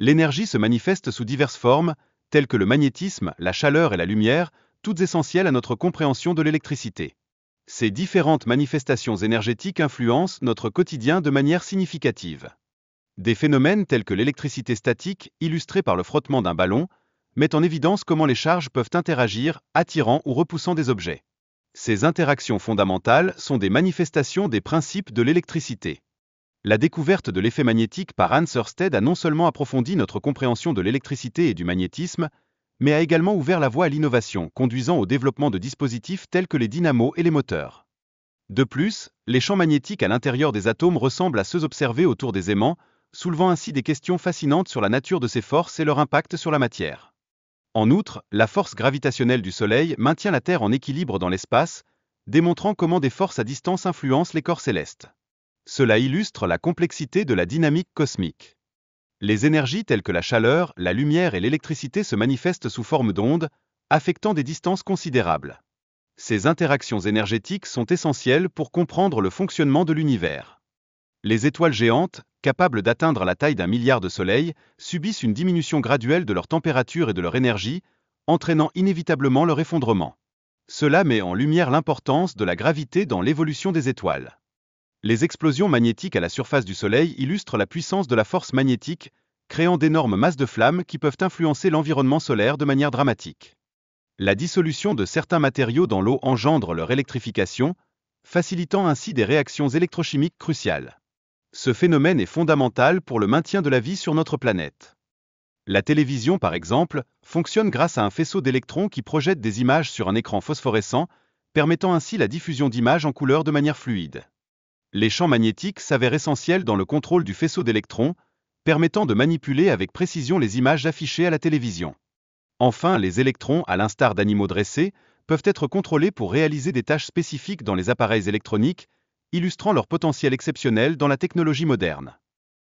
L'énergie se manifeste sous diverses formes, telles que le magnétisme, la chaleur et la lumière, toutes essentielles à notre compréhension de l'électricité. Ces différentes manifestations énergétiques influencent notre quotidien de manière significative. Des phénomènes tels que l'électricité statique, illustrée par le frottement d'un ballon, mettent en évidence comment les charges peuvent interagir, attirant ou repoussant des objets. Ces interactions fondamentales sont des manifestations des principes de l'électricité. La découverte de l'effet magnétique par Hans Ørsted a non seulement approfondi notre compréhension de l'électricité et du magnétisme, mais a également ouvert la voie à l'innovation, conduisant au développement de dispositifs tels que les dynamos et les moteurs. De plus, les champs magnétiques à l'intérieur des atomes ressemblent à ceux observés autour des aimants, soulevant ainsi des questions fascinantes sur la nature de ces forces et leur impact sur la matière. En outre, la force gravitationnelle du Soleil maintient la Terre en équilibre dans l'espace, démontrant comment des forces à distance influencent les corps célestes. Cela illustre la complexité de la dynamique cosmique. Les énergies telles que la chaleur, la lumière et l'électricité se manifestent sous forme d'ondes, affectant des distances considérables. Ces interactions énergétiques sont essentielles pour comprendre le fonctionnement de l'univers. Les étoiles géantes, capables d'atteindre la taille d'1 milliard de soleils, subissent une diminution graduelle de leur température et de leur énergie, entraînant inévitablement leur effondrement. Cela met en lumière l'importance de la gravité dans l'évolution des étoiles. Les explosions magnétiques à la surface du Soleil illustrent la puissance de la force magnétique, créant d'énormes masses de flammes qui peuvent influencer l'environnement solaire de manière dramatique. La dissolution de certains matériaux dans l'eau engendre leur électrification, facilitant ainsi des réactions électrochimiques cruciales. Ce phénomène est fondamental pour le maintien de la vie sur notre planète. La télévision, par exemple, fonctionne grâce à un faisceau d'électrons qui projette des images sur un écran phosphorescent, permettant ainsi la diffusion d'images en couleur de manière fluide. Les champs magnétiques s'avèrent essentiels dans le contrôle du faisceau d'électrons, permettant de manipuler avec précision les images affichées à la télévision. Enfin, les électrons, à l'instar d'animaux dressés, peuvent être contrôlés pour réaliser des tâches spécifiques dans les appareils électroniques, illustrant leur potentiel exceptionnel dans la technologie moderne.